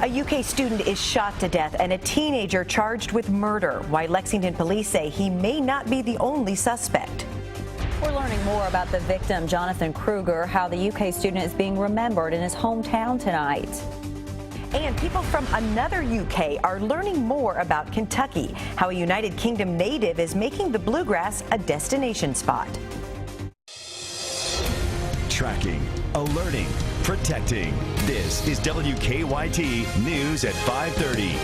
A UK student is shot to death and a teenager charged with murder. Why Lexington police say he may not be the only suspect. We're learning more about the victim, Jonathan Kruger, how the UK student is being remembered in his hometown tonight. And people from another UK are learning more about Kentucky, how a United Kingdom native is making the bluegrass a destination spot. Tracking, alerting, protecting. This is WKYT News at 5:30.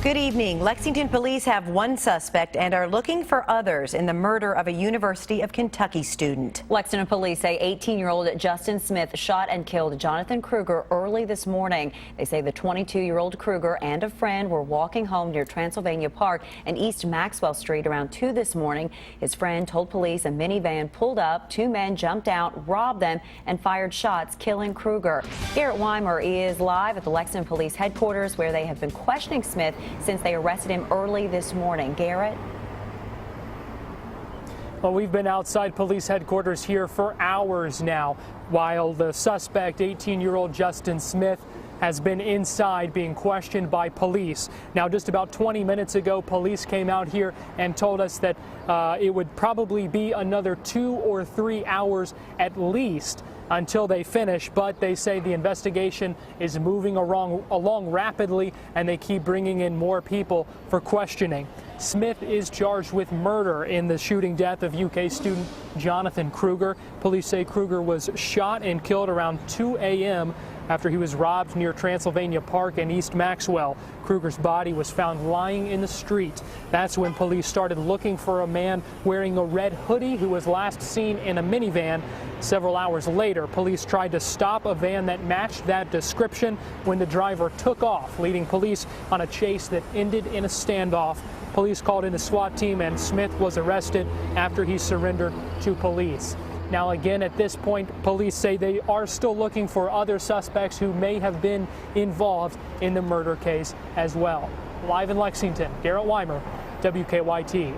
Good evening. Lexington police have one suspect and are looking for others in the murder of a University of Kentucky student. Lexington police say 18-year-old Justin Smith shot and killed Jonathan Kruger early this morning. They say the 22-year-old Kruger and a friend were walking home near Transylvania Park and East Maxwell Street around 2 this morning. His friend told police a minivan pulled up, two men jumped out, robbed them, and fired shots, killing Kruger. Garrett Weimer is live at the Lexington police headquarters where they have been questioning Smith since they arrested him early this morning. Garrett? Well, we've been outside police headquarters here for hours now, while the suspect, 18-year-old Justin Smith, has been inside being questioned by police. Now, just about 20 minutes ago, police came out here and told us that it would probably be another 2 or 3 hours at least until they finish, but they say the investigation is moving along rapidly and they keep bringing in more people for questioning. Smith is charged with murder in the shooting death of UK student Jonathan Kruger. Police say Kruger was shot and killed around 2 a.m. after he was robbed near Transylvania Park and East Maxwell. Kruger's body was found lying in the street. That's when police started looking for a man wearing a red hoodie who was last seen in a minivan. Several hours later, police tried to stop a van that matched that description when the driver took off, leading police on a chase that ended in a standoff. Police called in a SWAT team and Smith was arrested after he surrendered to police. Now, again, at this point, police say they are still looking for other suspects who may have been involved in the murder case as well. Live in Lexington, Garrett Weimer, WKYT.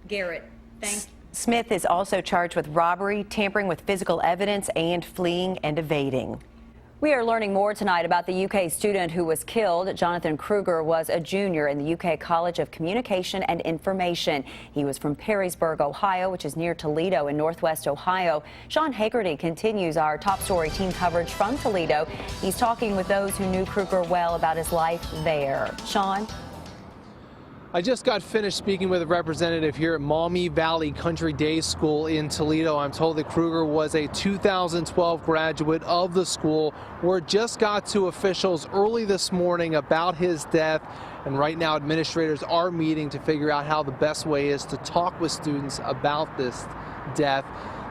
Garrett, thank you. Smith is also charged with robbery, tampering with physical evidence, and fleeing and evading. We are learning more tonight about the UK student who was killed. Jonathan Kruger was a junior in the UK College of Communication and Information. He was from Perrysburg, Ohio, which is near Toledo in northwest Ohio. Sean Hagerty continues our top story team coverage from Toledo. He's talking with those who knew Kruger well about his life there. Sean? I just got finished speaking with a representative here at Maumee Valley Country Day School in Toledo. I'm told that Kruger was a 2012 graduate of the school. Word just got to officials early this morning about his death. And right now, administrators are meeting to figure out how the best way is to talk with students about this death.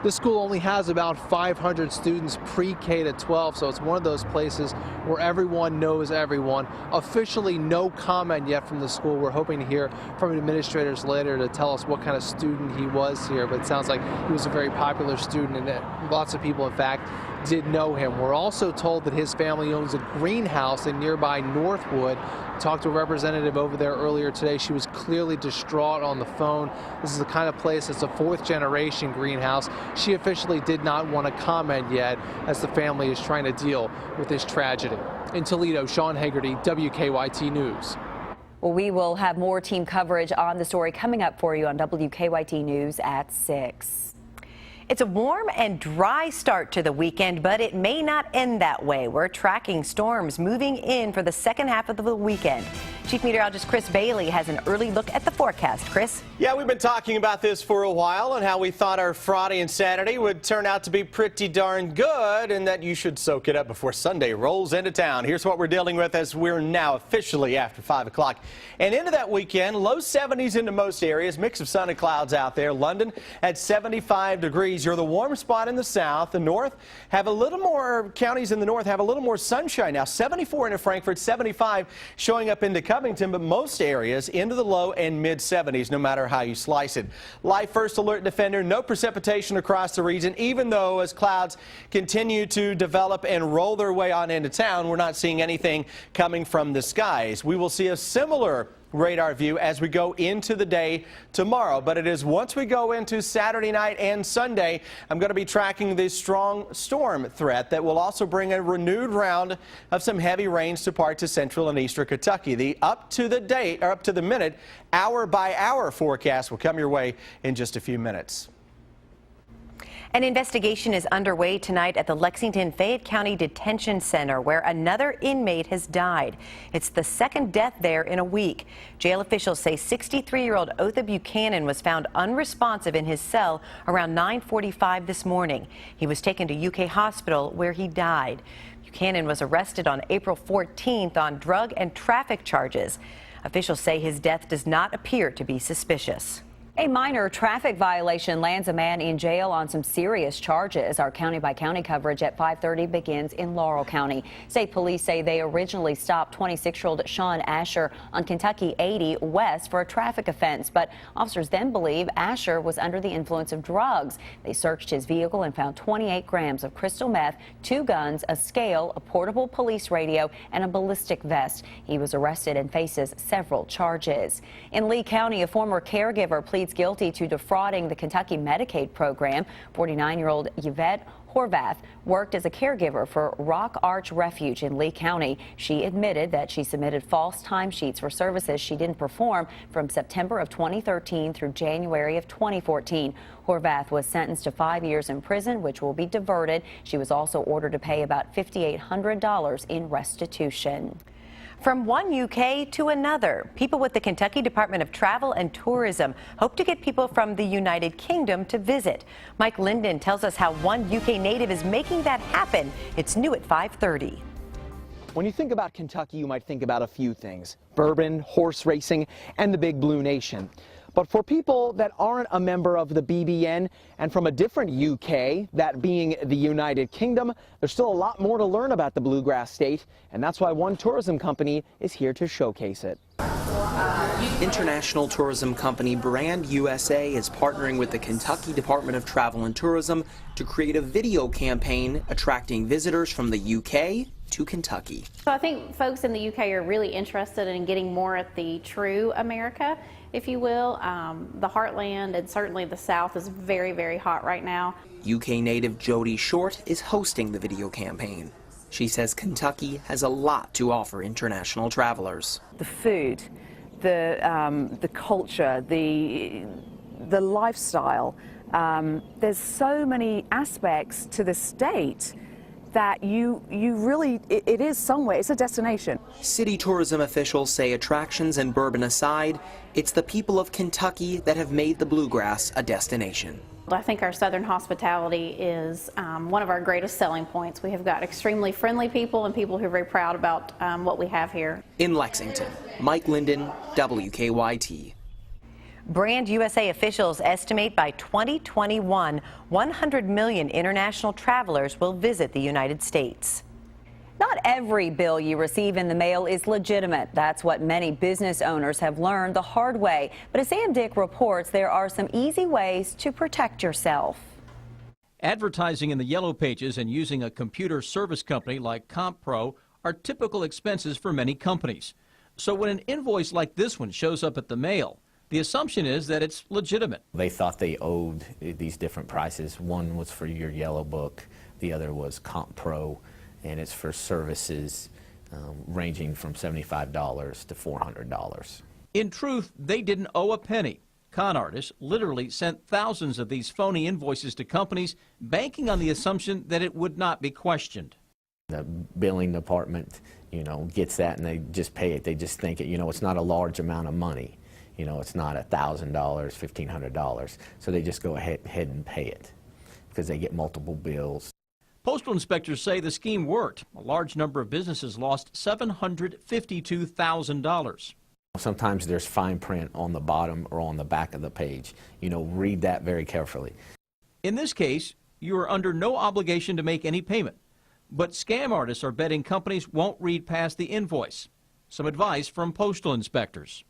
The school only has about 500 students pre-K to 12, so it's one of those places where everyone knows everyone. Officially, no comment yet from the school. We're hoping to hear from administrators later to tell us what kind of student he was here, but it sounds like he was a very popular student, and lots of people, in fact, did know him. We're also told that his family owns a greenhouse in nearby Northwood. Talked to a representative over there earlier today. She was clearly distraught on the phone. This is the kind of place that's a fourth-generation greenhouse. She officially did not want to comment yet as the family is trying to deal with this tragedy. In Toledo, Sean Hagerty, WKYT News. Well, we will have more team coverage on the story coming up for you on WKYT News at 6. It's a warm and dry start to the weekend, but it may not end that way. We're tracking storms moving in for the second half of the weekend. Chief Meteorologist Chris Bailey has an early look at the forecast. Chris? Yeah, we've been talking about this for a while and how we thought our Friday and Saturday would turn out to be pretty darn good and that you should soak it up before Sunday rolls into town. Here's what we're dealing with as we're now officially after 5 o'clock. And into that weekend, low 70s into most areas, mix of sun and clouds out there. London at 75 degrees. You're the warm spot in the south. The north have a little more, counties in the north have a little more sunshine now. 74 into Frankfort, 75 showing up into Covington, but most areas into the low and mid 70s, no matter how you slice it. Live first alert defender, no precipitation across the region, even though as clouds continue to develop and roll their way on into town, we're not seeing anything coming from the skies. We will see a similar radar view as we go into the day tomorrow. But it is once we go into Saturday night and Sunday, I'm going to be tracking this strong storm threat that will also bring a renewed round of some heavy rains to parts of central and eastern Kentucky. The up to the minute, hour by hour forecast will come your way in just a few minutes. An investigation is underway tonight at the Lexington Fayette County Detention Center, where another inmate has died. It's the second death there in a week. Jail officials say 63-year-old Otha Buchanan was found unresponsive in his cell around 9:45 this morning. He was taken to UK Hospital, where he died. Buchanan was arrested on April 14th on drug and traffic charges. Officials say his death does not appear to be suspicious. A minor traffic violation lands a man in jail on some serious charges. Our county-by-county coverage at 5:30 begins in Laurel County. State police say they originally stopped 26-year-old Sean Asher on Kentucky 80 West for a traffic offense, but officers then believe Asher was under the influence of drugs. They searched his vehicle and found 28 grams of crystal meth, 2 guns, a scale, a portable police radio, and a ballistic vest. He was arrested and faces several charges. In Lee County, a former caregiver pleads guilty to defrauding the Kentucky Medicaid program. 49-year-old Yvette Horvath worked as a caregiver for Rock Arch Refuge in Lee County. She admitted that she submitted false timesheets for services she didn't perform from September of 2013 through January of 2014. Horvath was sentenced to 5 years in prison, which will be diverted. She was also ordered to pay about $5,800 in restitution. From one UK to another, people with the Kentucky Department of Travel and Tourism hope to get people from the United Kingdom to visit. Mike Linden tells us how one UK native is making that happen. It's new at 5:30. When you think about Kentucky, you might think about a few things: bourbon, horse racing, and the Big Blue Nation. But for people that aren't a member of the BBN and from a different UK, that being the United Kingdom, there's still a lot more to learn about the Bluegrass State, and that's why one tourism company is here to showcase it. International tourism company Brand USA is partnering with the Kentucky Department of Travel and Tourism to create a video campaign attracting visitors from the UK to Kentucky. So I think folks in the UK are really interested in getting more at the true America, if you will. The heartland and certainly the South is very, very hot right now. UK native Jody Short is hosting the video campaign. She says Kentucky has a lot to offer international travelers. The food, the culture, the lifestyle. There's so many aspects to the state that you really, it is somewhere, it's a destination. City tourism officials say attractions and bourbon aside, it's the people of Kentucky that have made the Bluegrass a destination. I think our Southern hospitality is one of our greatest selling points. We have got extremely friendly people and people who are very proud about what we have here. In Lexington, Mike Linden, WKYT. Brand USA officials estimate by 2021, 100 million international travelers will visit the United States. Not every bill you receive in the mail is legitimate. That's what many business owners have learned the hard way. But as Sam Dick reports, there are some easy ways to protect yourself. Advertising in the yellow pages and using a computer service company like CompPro are typical expenses for many companies. So when an invoice like this one shows up at the mail, the assumption is that it's legitimate. They thought they owed these different prices. One was for your yellow book, the other was CompPro, and it's for services ranging from $75 to $400. In truth, they didn't owe a penny. Con artists literally sent thousands of these phony invoices to companies, banking on the assumption that it would not be questioned. The billing department, gets that and they just pay it. They just think it, it's not a large amount of money. It's not $1,000, $1,500. So they just go ahead and pay it because they get multiple bills. Postal inspectors say the scheme worked. A large number of businesses lost $752,000. Sometimes there's fine print on the bottom or on the back of the page. Read that very carefully. In this case, you are under no obligation to make any payment. But scam artists are betting companies won't read past the invoice. Some advice from postal inspectors.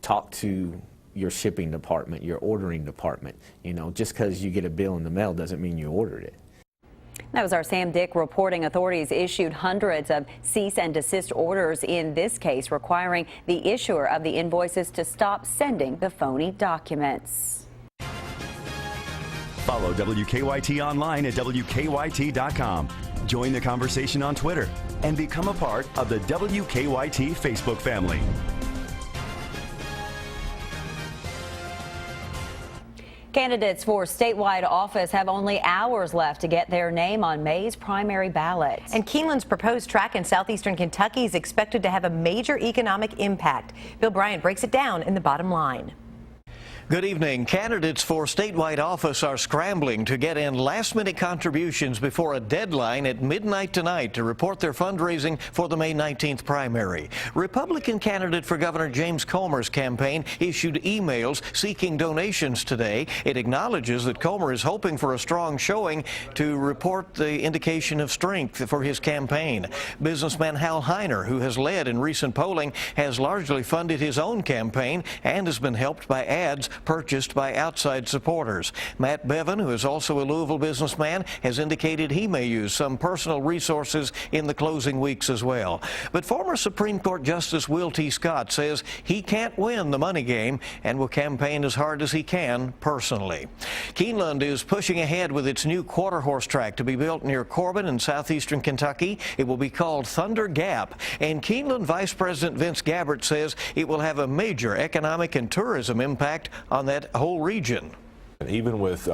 Talk to your shipping department, your ordering department. Just because you get a bill in the mail doesn't mean you ordered it. That was our Sam Dick reporting. Authorities issued hundreds of cease and desist orders in this case, requiring the issuer of the invoices to stop sending the phony documents. Follow WKYT online at WKYT.com. Join the conversation on Twitter and become a part of the WKYT Facebook family. Candidates for statewide office have only hours left to get their name on May's primary ballot. And Keeneland's proposed track in southeastern Kentucky is expected to have a major economic impact. Bill Bryant breaks it down in the bottom line. Good evening. Candidates for statewide office are scrambling to get in last-minute contributions before a deadline at midnight tonight to report their fundraising for the May 19th primary. Republican candidate for Governor James Comer's campaign issued emails seeking donations today. It acknowledges that Comer is hoping for a strong showing to report the indication of strength for his campaign. Businessman Hal Heiner, who has led in recent polling, has largely funded his own campaign and has been helped by ads purchased by outside supporters. Matt Bevan, who is also a Louisville businessman, has indicated he may use some personal resources in the closing weeks as well. But former Supreme Court Justice Will T. Scott says he can't win the money game and will campaign as hard as he can personally. Keeneland is pushing ahead with its new quarter horse track to be built near Corbin in southeastern Kentucky. It will be called Thunder Gap, and Keeneland Vice President Vince Gabbert says it will have a major economic and tourism impact on that whole region. Even with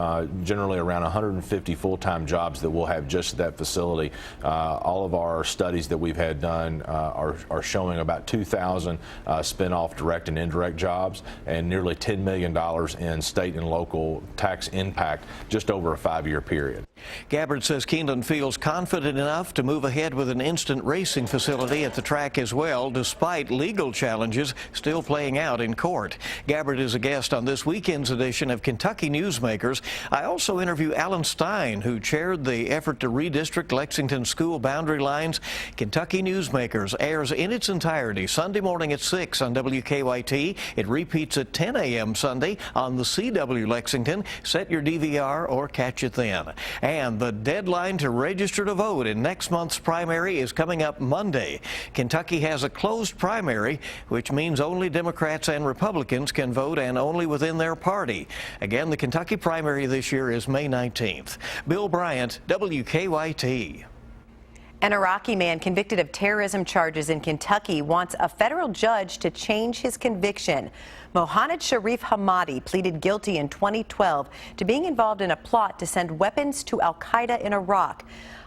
generally around 150 full-time jobs that we'll have just at that facility, all of our studies that we've had done are showing about 2,000 spin-off direct and indirect jobs and nearly $10 million in state and local tax impact just over a 5-year period. Gabbard says Keeneland feels confident enough to move ahead with an instant racing facility at the track as well, despite legal challenges still playing out in court. Gabbard is a guest on this weekend's edition of Kentucky Newsmakers. I also interview Alan Stein, who chaired the effort to redistrict Lexington school boundary lines. Kentucky Newsmakers airs in its entirety Sunday morning at 6 on WKYT. It repeats at 10 a.m. Sunday on the CW Lexington. Set your DVR or catch it then. And the deadline to register to vote in next month's primary is coming up Monday. Kentucky has a closed primary, which means only Democrats and Republicans can vote, and only within their party. Again, the Kentucky primary this year is May 19th. Bill Bryant, WKYT. An Iraqi man convicted of terrorism charges in Kentucky wants a federal judge to change his conviction. Mohanad Sharif Hamadi pleaded guilty in 2012 to being involved in a plot to send weapons to al-Qaeda in Iraq.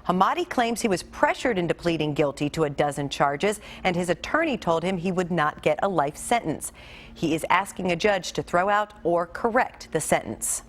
Hamadi claims he was pressured into pleading guilty to a dozen charges, and his attorney told him he would not get a life sentence. He is asking a judge to throw out or correct the sentence.